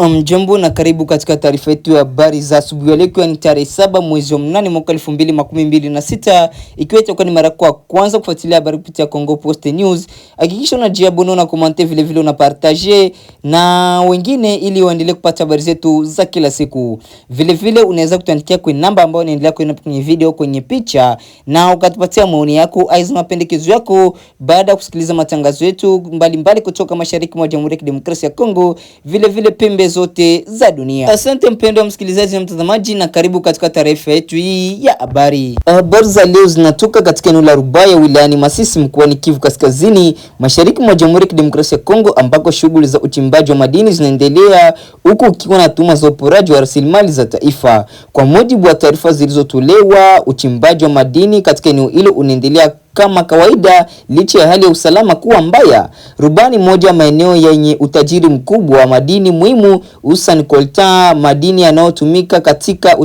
Jambo na karibu katika taarifa yetu ya habari za asubuhi leo, ni tarehe 7 mwezi wa 8 mwaka 2026, ikiwa itakuwa ni mara ya kwanza kufuatilia habari kupitia Congo Post News. Hakikisha unajiabone na comment, vile vile una partager na wengine ili waendelee kupata habari zetu za kila siku. Vile vile unaweza kutuandikia kwa namba ambayo inaendelea kwenye video, kwenye picha, na ukatupatia maoni yako, aiza mapendekezo yako baada ya kusikiliza matangazo yetu mbalimbali kutoka mashariki mwa Jamhuri ya Kidemokrasia ya Kongo, vile vile pembe zote za dunia. Asante mpendwa msikilizaji na mtazamaji, na karibu katika taarifa yetu hii ya habari. Habari za leo zinatoka katika eneo la Rubaya wilayani Masisi mkoani Kivu Kaskazini, mashariki mwa Jamhuri ya Kidemokrasia ya Kongo, ambako shughuli za uchimbaji wa madini zinaendelea huku ukiwa na tuhuma za uporaji wa rasilimali za taifa. Kwa mujibu wa taarifa zilizotolewa, uchimbaji wa madini katika eneo hilo unaendelea kama kawaida licha ya hali ya usalama kuwa mbaya. Rubani moja maeneo yenye utajiri mkubwa wa madini muhimu, hususan coltan, madini yanayotumika katika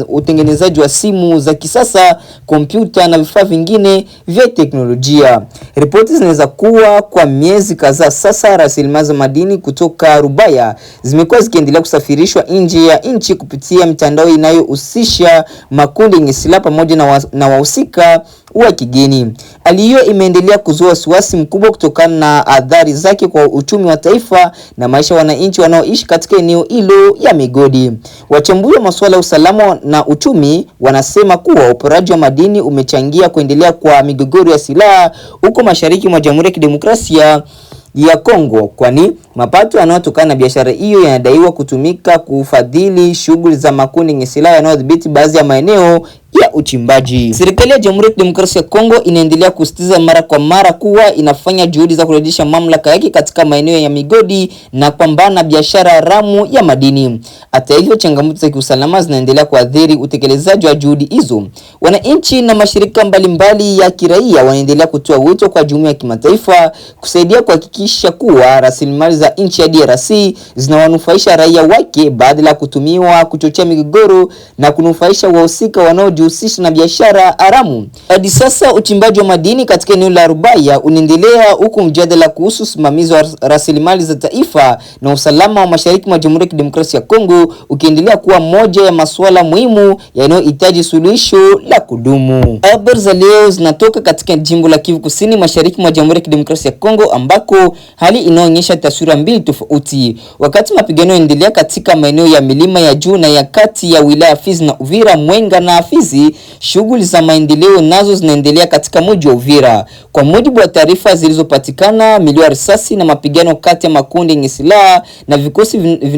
utengenezaji wa simu za kisasa, kompyuta na vifaa vingine vya teknolojia. Ripoti zinaweza kuwa kwa miezi kadhaa sasa rasilimali za madini kutoka Rubaya zimekuwa zikiendelea kusafirishwa nje ya nchi kupitia mitandao inayohusisha makundi yenye silaha pamoja na wahusika wa kigeni. Hali hiyo imeendelea kuzua wasiwasi mkubwa kutokana na athari zake kwa uchumi wa taifa na maisha ya wananchi wanaoishi katika eneo hilo ya migodi. Wachambuzi wa masuala ya usalama na uchumi wanasema kuwa uporaji wa madini umechangia kuendelea kwa migogoro ya silaha huko mashariki mwa Jamhuri ya Kidemokrasia ya Kongo, kwani mapato yanayotokana na biashara hiyo yanadaiwa kutumika kufadhili shughuli za makundi yenye silaha yanayodhibiti baadhi ya maeneo ya uchimbaji. Serikali ya Jamhuri ya Kidemokrasia ya Kongo inaendelea kusisitiza mara kwa mara kuwa inafanya juhudi za kurejesha mamlaka yake katika maeneo ya migodi na kupambana na biashara haramu ya madini. Hata hivyo, changamoto za kiusalama zinaendelea kuathiri utekelezaji wa juhudi hizo. Wananchi na mashirika mbalimbali ya kiraia wanaendelea kutoa wito kwa jumuiya ya kimataifa kusaidia kuhakikisha kuwa rasilimali za nchi ya DRC zinawanufaisha raia wake badala ya kutumiwa kuchochea migogoro na kunufaisha wahusika wanaojihusisha na biashara haramu. Hadi sasa uchimbaji wa madini katika eneo la Rubaya unaendelea huku mjadala kuhusu usimamizi wa rasilimali za taifa na usalama wa mashariki mwa Jamhuri ya Kidemokrasia ya Kongo ukiendelea kuwa moja ya masuala muhimu yanayohitaji suluhisho la kudumu. Habari za leo zinatoka katika jimbo la Kivu Kusini mashariki mwa Jamhuri ya Kidemokrasia ya Kongo, ambako hali inaonyesha taswira mbili tofauti. Wakati mapigano yanaendelea katika maeneo ya milima ya juu na ya kati ya wilaya Fizi na Uvira, Mwenga na Fizi, shughuli za maendeleo nazo zinaendelea katika mji wa Uvira. Kwa mujibu wa taarifa zilizopatikana, milio ya risasi na mapigano kati ya makundi yenye silaha na vikosi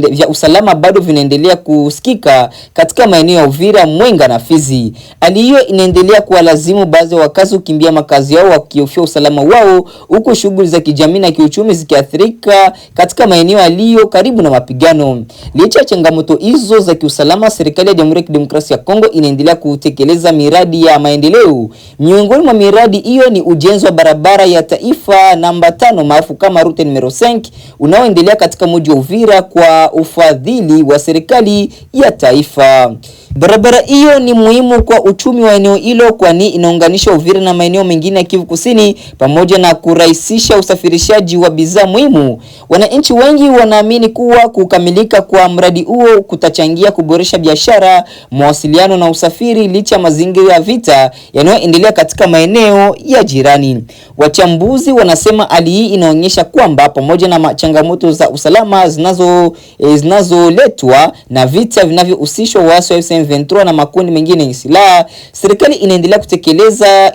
vya usalama bado vinaendelea kusikika katika maeneo ya Uvira, Mwenga na Fizi. Hali hiyo inaendelea kuwalazimu baadhi ya wakazi kukimbia makazi yao wakihofia usalama wao, huku shughuli za kijamii na kiuchumi zikiathirika katika maeneo yaliyo karibu na mapigano. Licha ya changamoto hizo za kiusalama, serikali ya Jamhuri ya Kidemokrasia ya Kongo inaendelea kutekeleza miradi ya maendeleo. Miongoni mwa miradi hiyo ni ujenzi wa barabara ya taifa namba 5 maarufu kama route numero 5 unaoendelea katika mji wa Uvira kwa ufadhili wa serikali ya taifa. Barabara hiyo ni muhimu kwa uchumi wa eneo hilo, kwani inaunganisha Uvira na maeneo mengine ya Kivu Kusini pamoja na kurahisisha usafirishaji wa bidhaa muhimu. Wananchi wengi wanaamini kuwa kukamilika kwa mradi huo kutachangia kuboresha biashara, mawasiliano na usafiri licha ya mazingira ya vita yanayoendelea katika maeneo ya jirani. Wachambuzi wanasema hali hii inaonyesha kwamba pamoja na changamoto za usalama zinazoletwa na vita vinavyohusishwa waasi wa M23 na makundi mengine yenye silaha, serikali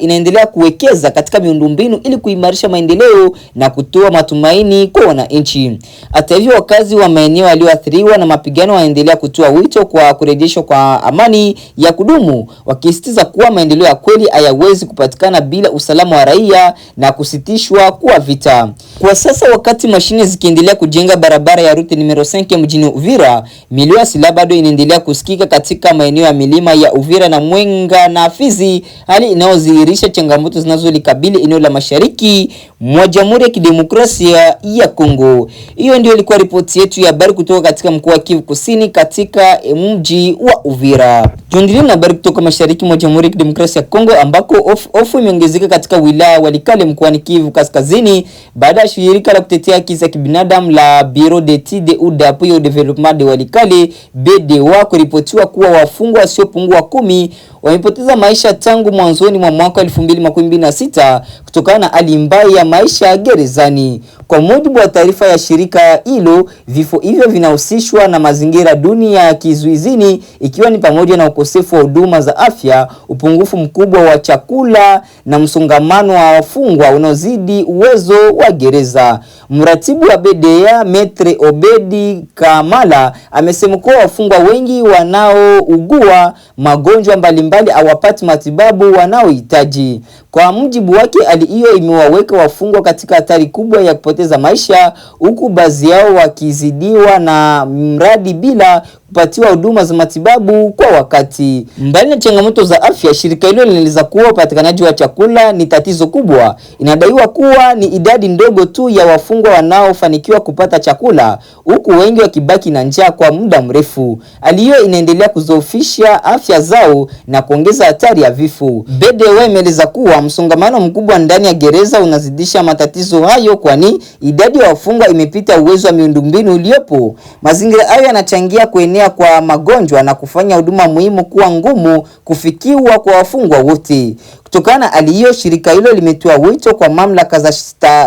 inaendelea kuwekeza katika miundombinu ili kuimarisha maendeleo na kutoa matumaini kwa wananchi. Hata hivyo, wakazi wa maeneo yaliyoathiriwa na mapigano wanaendelea kutoa wito kwa kurejeshwa kwa amani ya kudumu, wakisisitiza kuwa maendeleo ya kweli hayawezi kupatikana bila usalama wa raia na kusitishwa kwa vita. Kwa sasa, wakati mashine zikiendelea kujenga barabara ya route numero 5 mjini Uvira, milio ya silaha bado inaendelea kusikika katika maeneo ya milima ya Uvira na Mwenga na Fizi, hali inayodhihirisha changamoto zinazolikabili eneo la mashariki mwa Jamhuri ya Kidemokrasia ya Kongo. Hiyo ndio ilikuwa ripoti yetu ya habari kutoka katika mkoa wa Kivu Kusini katika mji wa Uvira. Tuendelee na habari kutoka kutoka mashariki mwa Jamhuri ya Kidemokrasia ya Kongo ambako hofu imeongezeka katika wilaya Walikale mkoani Kivu Kaskazini baada ya shirika la kutetea haki za kibinadamu la Bureau d'études ou d'appui au développement de Walikale BDOA kuripotiwa kuwa wafungwa wasiopungua 10 wamepoteza maisha tangu mwanzoni mwa mwaka 2026 kutokana na hali mbaya ya maisha gerezani. Kwa mujibu wa taarifa ya shirika hilo, vifo hivyo vinahusishwa na mazingira duni ya kizuizini ikiwa ni pamoja na ukosefu wa huduma za afya, upungufu mkubwa wa chakula na msongamano wa wafungwa unaozidi uwezo wa gereza. Mratibu wa BDA Metre Obedi Kamala amesema kuwa wafungwa wengi wanaougua magonjwa mbalimbali hawapati matibabu wanaohitaji. Kwa mujibu wake, hali hiyo imewaweka wafungwa katika hatari kubwa ya kupoteza maisha, huku baadhi yao wakizidiwa na mradi bila kupatiwa huduma za matibabu kwa wakati. Mbali na changamoto za afya, shirika hilo linaeleza kuwa upatikanaji wa chakula ni tatizo kubwa. Inadaiwa kuwa ni idadi ndogo tu ya wafungwa wanaofanikiwa kupata chakula, huku wengi wakibaki na njaa kwa muda mrefu. Hali hiyo inaendelea kudhoofisha afya zao na kuongeza hatari ya vifo. BDOA imeeleza kuwa msongamano mkubwa ndani ya gereza unazidisha matatizo hayo, kwani idadi ya wafungwa imepita uwezo wa miundombinu uliopo. Mazingira hayo yanachangia kuenea kwa magonjwa na kufanya huduma muhimu kuwa ngumu kufikiwa kwa wafungwa wote. Kutokana na hali hiyo, shirika hilo limetoa wito kwa mamlaka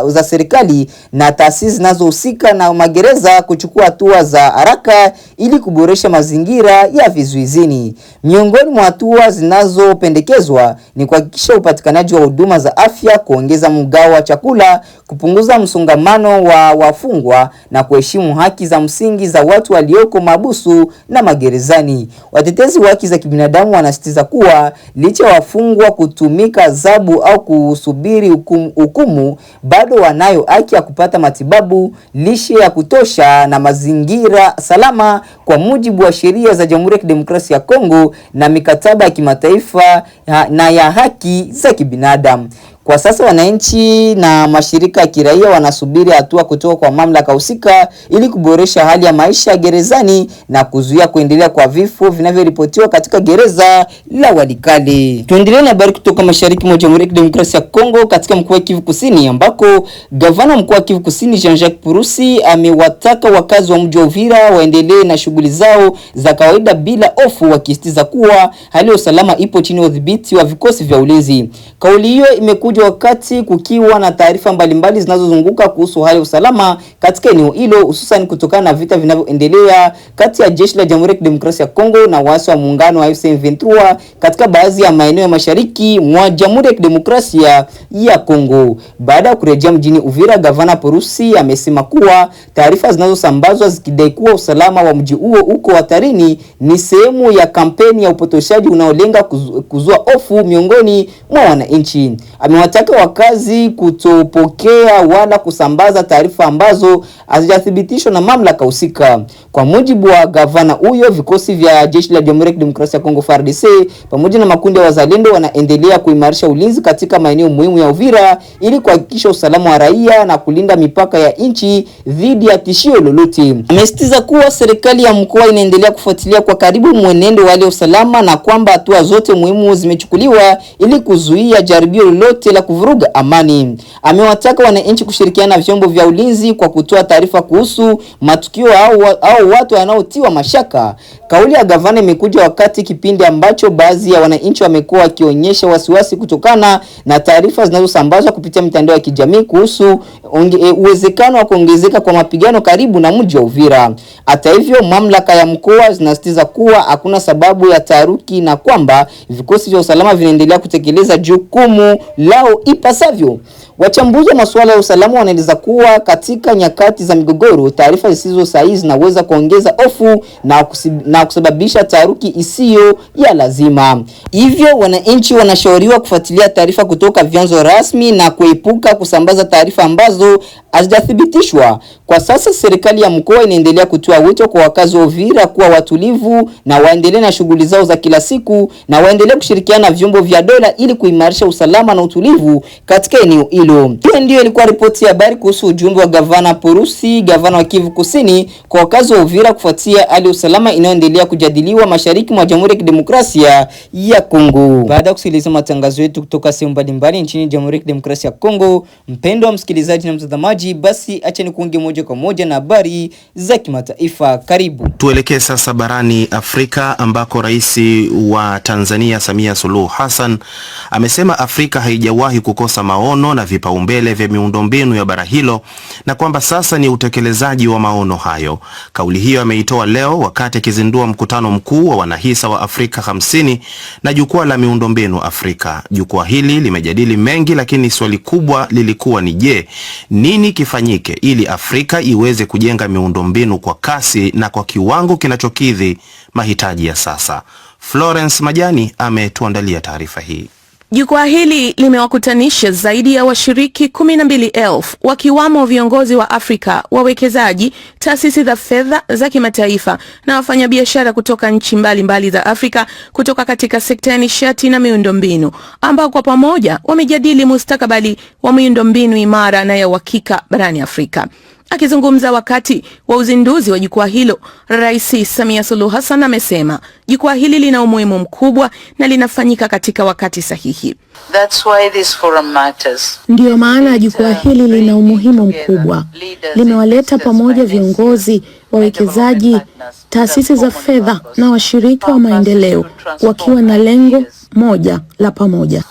za serikali na taasisi zinazohusika na magereza kuchukua hatua za haraka ili kuboresha mazingira ya vizuizini. Miongoni mwa hatua zinazopendekezwa ni kuhakikisha upatikanaji wa huduma za afya, kuongeza mgao wa chakula, kupunguza msongamano wa wafungwa na kuheshimu haki za msingi za watu walioko mahabusu na magerezani. Watetezi wa haki za kibinadamu wanasisitiza kuwa licha ya wafungwa kutumika adhabu au kusubiri hukumu, bado wanayo haki ya kupata matibabu, lishe ya kutosha na mazingira salama kwa mujibu wa sheria za Jamhuri ya Kidemokrasia ya Kongo na mikataba ya kimataifa na ya haki za kibinadamu. Kwa sasa wananchi na mashirika ya kiraia wanasubiri hatua kutoka kwa mamlaka husika ili kuboresha hali ya maisha gerezani na kuzuia kuendelea kwa vifo vinavyoripotiwa katika gereza la Walikale. Tuendelee na habari kutoka mashariki mwa Jamhuri ya Kidemokrasia ya Kongo katika mkoa wa Kivu Kusini ambako gavana mkuu wa Kivu Kusini Jean-Jacques Purusi amewataka wakazi wa mji wa Uvira waendelee na shughuli zao za kawaida bila hofu, wakisitiza kuwa hali ya usalama ipo chini ya udhibiti wa vikosi vya ulinzi. Kauli hiyo imekuja wakati kukiwa na taarifa mbalimbali zinazozunguka kuhusu hali ya usalama katika eneo hilo, hususan kutokana na vita vinavyoendelea kati ya jeshi la Jamhuri ya Kidemokrasia ya Kongo na waasi wa muungano wa M23 katika baadhi ya maeneo ya mashariki mwa Jamhuri ya Kidemokrasia ya Kongo. Baada ya kurejea mjini Uvira, gavana Purusi amesema kuwa taarifa zinazosambazwa zikidai kuwa usalama wa mji huo uko hatarini ni sehemu ya kampeni ya upotoshaji unaolenga kuzua hofu miongoni mwa wananchi. Amewataka wakazi kutopokea wala kusambaza taarifa ambazo hazijathibitishwa na mamlaka husika. Kwa mujibu wa gavana huyo, vikosi vya jeshi la Jamhuri ya Kidemokrasia ya Kongo FARDC pamoja na makundi ya wazalendo wanaendelea kuimarisha ulinzi katika maeneo muhimu ya Uvira ili kuhakikisha usalama wa raia na kulinda mipaka ya nchi dhidi ya tishio lolote. Amesisitiza kuwa serikali ya mkoa inaendelea kufuatilia kwa karibu mwenendo wa usalama na kwamba hatua zote muhimu zimechukuliwa ili kuzuia jaribio lolote la kuvuruga amani. Amewataka wananchi kushirikiana na vyombo vya ulinzi kwa kutoa taarifa kuhusu matukio au watu wanaotiwa mashaka. Kauli ya gavana imekuja wakati kipindi ambacho baadhi ya wananchi wamekuwa wakionyesha wasiwasi kutokana na taarifa zinazosambazwa kupitia mitandao ya kijamii kuhusu uwezekano wa kuongezeka kwa mapigano karibu na mji wa Uvira. Hata hivyo, mamlaka ya mkoa zinasisitiza kuwa hakuna sababu ya taharuki na kwamba vikosi vya usalama vinaendelea kutekeleza jukumu lao ipasavyo. Wachambuzi wa masuala ya usalama wanaeleza kuwa katika nyakati za migogoro, taarifa zisizo sahihi zinaweza kuongeza hofu na kusababisha taharuki isiyo ya lazima. Hivyo wananchi wanashauriwa kufuatilia taarifa kutoka vyanzo rasmi na kuepuka kusambaza taarifa ambazo hazijathibitishwa. Kwa sasa serikali ya mkoa inaendelea kutoa wito kwa wakazi wa Uvira kuwa watulivu na waendelee na shughuli zao za kila siku na waendelee kushirikiana na vyombo vya dola ili kuimarisha usalama na utulivu utulivu katika eneo hilo. Hiyo ndio ilikuwa ripoti ya habari kuhusu ujumbe wa gavana Porusi, gavana wa Kivu Kusini, kwa wakazi wa Uvira kufuatia hali ya usalama inayoendelea kujadiliwa mashariki mwa Jamhuri ya Kidemokrasia ya Kongo. Baada ya kusikiliza matangazo yetu kutoka sehemu mbalimbali nchini Jamhuri ya Kidemokrasia ya Kongo, mpendo wa msikilizaji na mtazamaji, basi acha nikuunge moja kwa moja na habari za kimataifa. Karibu. Tuelekee sasa barani Afrika ambako Rais wa Tanzania Samia Suluhu Hassan amesema Afrika haijawahi kukosa maono na vipaumbele vya miundombinu ya bara hilo na kwamba sasa ni utekelezaji wa maono hayo. Kauli hiyo ameitoa leo wakati akizindua mkutano mkuu wa wanahisa wa Afrika 50 na jukwaa la miundombinu Afrika. Jukwaa hili limejadili mengi, lakini swali kubwa lilikuwa ni je, nini kifanyike ili Afrika iweze kujenga miundombinu kwa kasi na kwa kiwango kinachokidhi mahitaji ya sasa. Florence Majani ametuandalia taarifa hii. Jukwaa hili limewakutanisha zaidi ya washiriki 12,000 wakiwamo viongozi wa Afrika, wawekezaji, taasisi za fedha za kimataifa na wafanyabiashara kutoka nchi mbalimbali za Afrika kutoka katika sekta ya nishati na miundombinu, ambao kwa pamoja wamejadili mustakabali wa miundombinu imara na ya uhakika barani Afrika. Akizungumza wakati wa uzinduzi wa jukwaa hilo, Rais Samia Suluhu Hassan amesema jukwaa hili lina umuhimu mkubwa na linafanyika katika wakati sahihi. That's why this forum matters. Ndiyo maana jukwaa hili lina umuhimu mkubwa. Limewaleta pamoja viongozi, wawekezaji, taasisi za fedha na washirika wa maendeleo wakiwa na lengo moja la pamoja.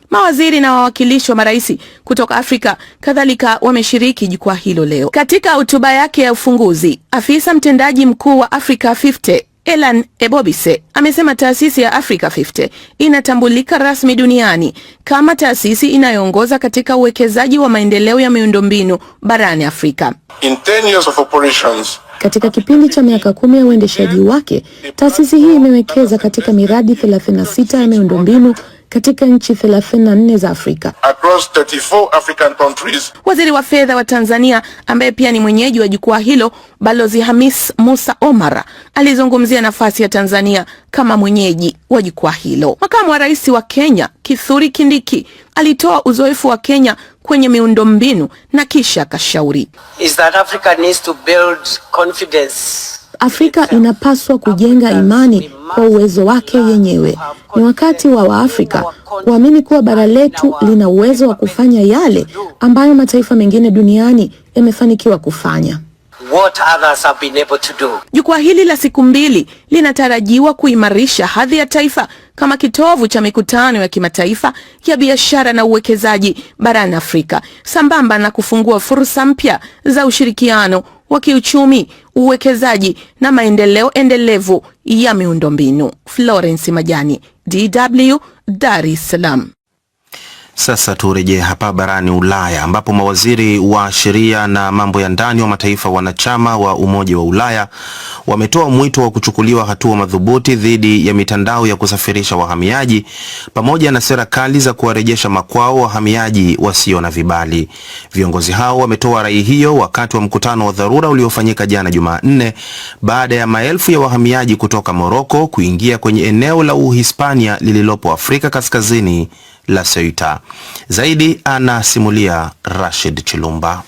Mawaziri na wawakilishi wa maraisi kutoka Afrika kadhalika wameshiriki jukwaa hilo leo. Katika hotuba yake ya ufunguzi, afisa mtendaji mkuu wa Africa 50 Elan Ebobise amesema taasisi ya Africa 50 inatambulika rasmi duniani kama taasisi inayoongoza katika uwekezaji wa maendeleo ya miundombinu barani Afrika. In 10 years of operations, katika kipindi cha miaka 10 ya uendeshaji wake, taasisi hii imewekeza katika miradi 36 ya miundombinu katika nchi 34 za Afrika. Across 34 African countries. Waziri wa fedha wa Tanzania ambaye pia ni mwenyeji wa jukwaa hilo, Balozi Hamis Musa Omar, alizungumzia nafasi ya Tanzania kama mwenyeji wa jukwaa hilo. Makamu wa Rais wa Kenya, Kithure Kindiki, alitoa uzoefu wa Kenya kwenye miundombinu na kisha akashauri is that Africa needs to build confidence. Afrika inapaswa kujenga imani kwa uwezo wake yenyewe. Ni wakati wa Waafrika kuamini kuwa bara letu lina uwezo wa kufanya yale ambayo mataifa mengine duniani yamefanikiwa kufanya. What others have been able to do. Jukwaa hili la siku 2 linatarajiwa kuimarisha hadhi ya taifa kama kitovu cha mikutano ya kimataifa ya biashara na uwekezaji barani Afrika, sambamba na kufungua fursa mpya za ushirikiano wa kiuchumi, uwekezaji na maendeleo endelevu ya miundombinu. Florence Majani, DW, Dar es Salaam. Sasa turejee hapa barani Ulaya ambapo mawaziri wa sheria na mambo ya ndani wa mataifa wanachama wa Umoja wa Ulaya wametoa mwito wa kuchukuliwa hatua madhubuti dhidi ya mitandao ya kusafirisha wahamiaji pamoja na sera kali za kuwarejesha makwao wahamiaji wasio na vibali. Viongozi hao wametoa rai hiyo wakati wa mkutano wa dharura uliofanyika jana Jumanne baada ya maelfu ya wahamiaji kutoka Morocco kuingia kwenye eneo la Uhispania lililopo Afrika Kaskazini la Ceuta. Zaidi anasimulia Rashid Chilumba.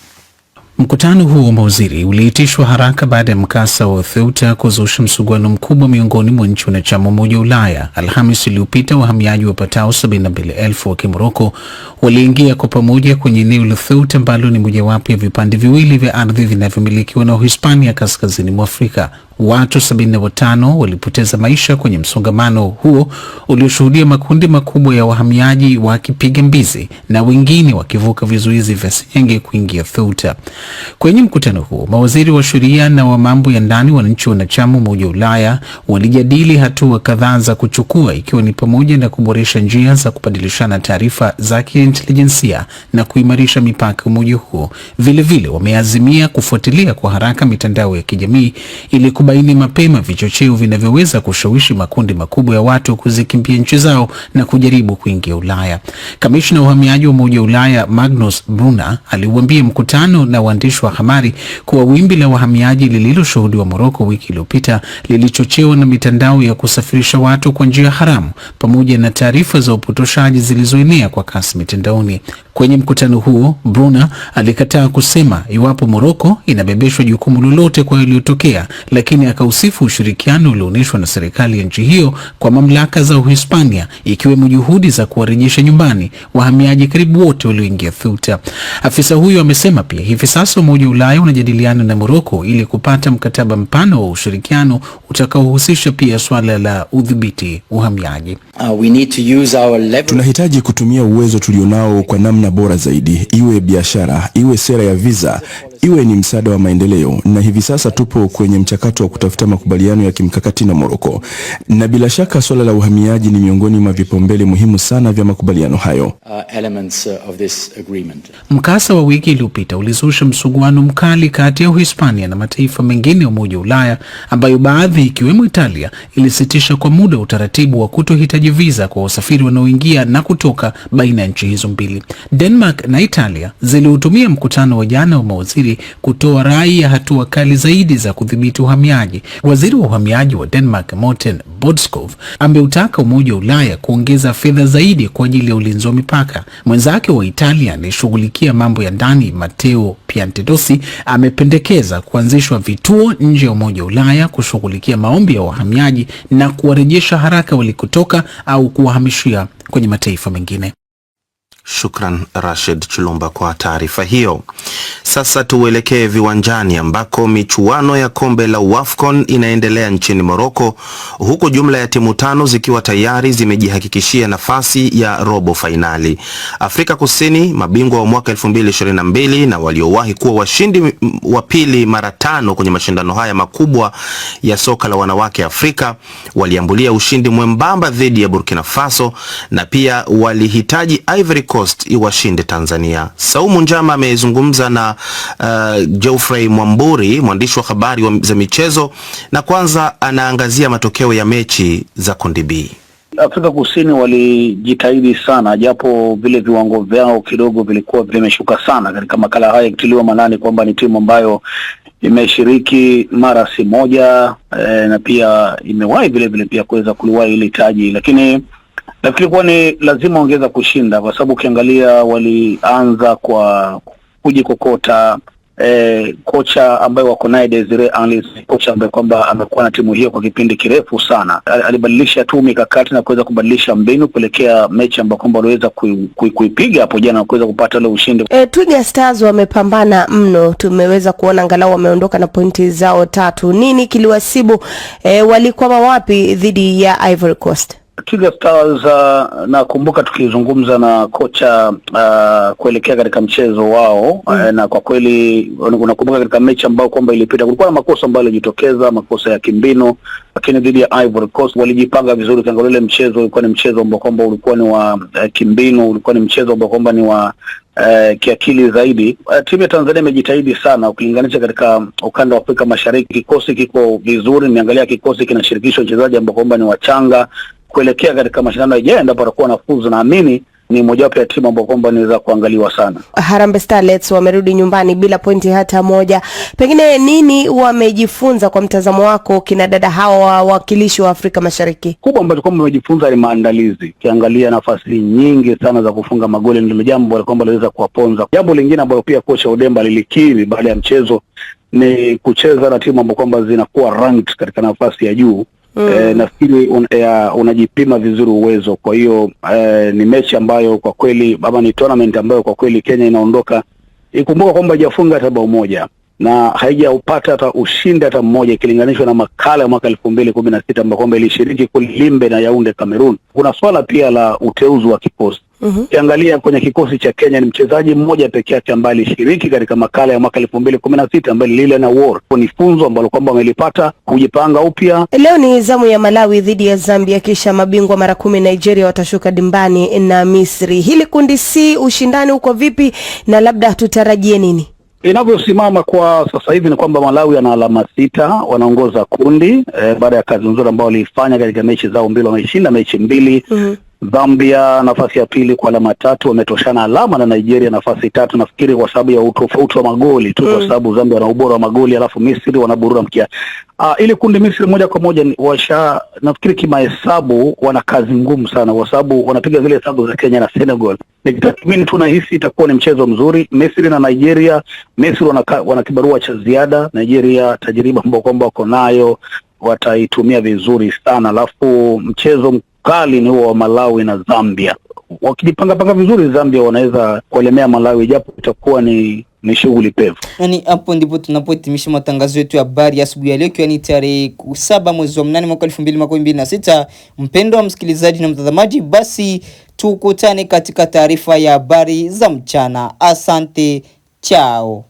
Mkutano huo wa mawaziri uliitishwa haraka baada ya mkasa wa Ceuta kuzusha msuguano mkubwa miongoni mwa nchi wanachama Umoja wa Ulaya. Alhamisi iliyopita, wahamiaji wapatao 72,000 wa Kimoroko waliingia kwa pamoja kwenye eneo la Ceuta ambalo ni mojawapo ya vipande viwili vya ardhi vinavyomilikiwa na Uhispania kaskazini mwa Afrika. Watu 75 walipoteza maisha kwenye msongamano huo ulioshuhudia makundi makubwa ya wahamiaji wakipiga mbizi na wengine wakivuka vizuizi vya senyenge kuingia Ceuta. Kwenye mkutano huo, mawaziri wa sheria na wa mambo ya ndani wa nchi wanachama Umoja wa Ulaya walijadili hatua kadhaa za kuchukua, ikiwa ni pamoja na kuboresha njia za kubadilishana taarifa za kiintelijensia na kuimarisha mipaka umoja huo. Vile vile wameazimia kufuatilia kwa haraka mitandao ya kijamii ili kubaini mapema vichocheo vinavyoweza kushawishi makundi makubwa ya watu kuzikimbia nchi zao na kujaribu kuingia Ulaya. Kamishna wa uhamiaji wa Umoja wa Ulaya Magnus Brunner aliuambia mkutano na waandishi wa habari kuwa wimbi la wahamiaji lililoshuhudiwa Morocco wiki iliyopita lilichochewa na mitandao ya kusafirisha watu kwa njia haramu pamoja na taarifa za upotoshaji zilizoenea kwa kasi mitandaoni. Kwenye mkutano huo, Brunner alikataa kusema iwapo Morocco inabebeshwa jukumu lolote kwa yaliyotokea, lakini akausifu ushirikiano ulioonyeshwa na serikali ya nchi hiyo kwa mamlaka za Uhispania, ikiwemo juhudi za kuwarejesha nyumbani wahamiaji karibu wote walioingia Ceuta. Afisa huyo amesema pia hivi sasa Umoja wa Ulaya unajadiliana na Morocco ili kupata mkataba mpana wa ushirikiano utakaohusisha pia swala la udhibiti uhamiaji. Tunahitaji kutumia uwezo tulionao kwa namna bora zaidi, iwe biashara, iwe sera ya visa, iwe ni msaada wa maendeleo, na hivi sasa tupo kwenye mchakato wa kutafuta makubaliano ya kimkakati na Morocco. Na bila shaka swala la uhamiaji ni miongoni mwa vipaumbele muhimu sana vya makubaliano hayo. Mkasa wa wiki iliyopita ulizusha msuguano mkali kati ya Uhispania na mataifa mengine ya Umoja wa Ulaya, ambayo baadhi ikiwemo Italia ilisitisha kwa muda utaratibu wa kutohitaji visa kwa wasafiri wanaoingia na kutoka baina ya nchi hizo mbili. Denmark na Italia ziliutumia mkutano wa jana wa mawaziri kutoa rai ya hatua kali zaidi za kudhibiti uhamiaji. Waziri wa uhamiaji wa Denmark, Morten Bodskov, ameutaka Umoja wa Ulaya kuongeza fedha zaidi kwa ajili ya ulinzi wa mipaka. Mwenzake wa Italia anayeshughulikia mambo ya ndani, Matteo Piantedosi, amependekeza kuanzishwa vituo nje ya Umoja wa Ulaya kushughulikia maombi ya wahamiaji na kuwarejesha haraka walikotoka au kuwahamishia kwenye mataifa mengine. Shukran Rashid Chilumba kwa taarifa hiyo. Sasa tuelekee viwanjani ambako michuano ya kombe la WAFCON inaendelea nchini Morocco, huku jumla ya timu 5 zikiwa tayari zimejihakikishia nafasi ya robo fainali. Afrika Kusini, mabingwa wa mwaka 2022 na waliowahi kuwa washindi wa pili mara 5 kwenye mashindano haya makubwa ya soka la wanawake Afrika, waliambulia ushindi mwembamba dhidi ya Burkina Faso na pia walihitaji Ivory Coast iwashinde Tanzania. Saumu Njama amezungumza na Geoffrey Mwamburi, mwandishi wa habari za michezo, na kwanza anaangazia matokeo ya mechi za kundi B. Afrika Kusini walijitahidi sana, japo vile viwango vyao kidogo vilikuwa vimeshuka sana katika makala haya, ikitiliwa manani kwamba ni timu ambayo imeshiriki mara si moja na pia imewahi vile vile pia kuweza kuliwahi ile taji, lakini nafikiri kuwa ni lazima ongeza kushinda, kwa sababu ukiangalia walianza kwa kujikokota. Kocha ambaye wako naye Desire Anlis, kocha ambaye kwamba amekuwa na timu hiyo kwa kipindi kirefu sana, alibadilisha tu mikakati na kuweza kubadilisha mbinu kuelekea mechi ambayo kwamba waliweza kuipiga hapo jana na kuweza kupata ile ushindi. Twiga Stars wamepambana mno, tumeweza kuona angalau wameondoka na pointi zao 3. Nini kiliwasibu? Walikuwa wapi dhidi ya Ivory Coast? Twiga Stars nakumbuka tukizungumza na kocha kuelekea katika mchezo wao na kwa kweli unakumbuka katika mechi ambayo kwamba ilipita kulikuwa na makosa ambayo yalijitokeza, makosa ya kimbinu, lakini dhidi ya Ivory Coast walijipanga vizuri. Ukiangalia ile mchezo ulikuwa ni mchezo ambao kwamba ulikuwa ni wa kimbinu, ulikuwa ni mchezo ambao kwamba ni wa kiakili zaidi. Timu ya Tanzania imejitahidi sana ukilinganisha katika ukanda wa Afrika Mashariki. Kikosi kiko vizuri, niangalia kikosi kinashirikisha wachezaji ambao kwamba ni wachanga kuelekea katika mashindano yajayo ndipo atakuwa nafuzu. Naamini ni mojawapo ya timu ambayo kwamba inaweza kuangaliwa sana. Harambee Starlets wamerudi nyumbani bila pointi hata moja. Pengine nini wamejifunza kwa mtazamo wako kina dada hawa wawakilishi wa Afrika Mashariki? Kubwa ambacho kwamba wamejifunza ni maandalizi. Ukiangalia nafasi nyingi sana za kufunga magoli ndio jambo kwamba liweza kuwaponza. Jambo lingine ambalo pia kocha Odemba lilikiri baada ya mchezo ni kucheza na timu ambazo kwamba zinakuwa ranked katika nafasi ya juu. Nafikiri unajipima vizuri uwezo. Kwa hiyo ni mechi ambayo kwa kweli ama ni tournament ambayo kwa kweli Kenya inaondoka ikumbuka kwamba haijafunga hata bao moja na haijaupata hata ushindi hata mmoja, ikilinganishwa na makala ya mwaka 2016 ambapo kwamba ilishiriki kule Limbe na Yaounde Cameroon. Kuna swala pia la uteuzi wa kikosi. Ukiangalia kwenye kikosi cha Kenya ni mchezaji mmoja pekee yake ambaye alishiriki katika makala ya mwaka 2016 ambaye lile na war. Ni funzo ambalo kwamba wamelipata kujipanga upya. Leo ni zamu ya Malawi dhidi ya Zambia, kisha mabingwa mara 10 Nigeria watashuka dimbani na Misri. Hili kundi C, ushindani uko vipi na labda tutarajie nini? Inavyosimama kwa sasa hivi ni kwamba Malawi ana alama 6, wanaongoza kundi baada ya kazi nzuri ambayo walifanya katika mechi zao mbili, wameshinda mechi 2. Zambia nafasi ya pili kwa alama 3, wametoshana alama na Nigeria nafasi 3, nafikiri kwa sababu ya utofauti wa magoli tu, kwa sababu Zambia wana ubora wa magoli alafu Misri wanaburura mkia. Ili kundi Misri moja kwa moja nafikiri kimahesabu wana kazi ngumu sana, kwa sababu wanapiga zile hesabu za Kenya na Senegal. Nikitathmini tu nahisi itakuwa ni mchezo mzuri. Misri na Nigeria, Misri wana kibarua cha ziada, Nigeria tajriba ambayo kwamba wako nayo wataitumia vizuri sana. Alafu mchezo mkali ni huo wa Malawi na Zambia. Wakijipanga vizuri, Zambia wanaweza kuelemea Malawi, japo itakuwa ni shughuli pevu. Yaani hapo ndipo tunapohitimisha matangazo yetu ya habari asubuhi ya leo, ikiwa ni tarehe 7 mwezi wa 8 mwaka 2026. Mpendo wa msikilizaji na mtazamaji, basi tukutane katika taarifa ya habari za mchana. Asante, chao.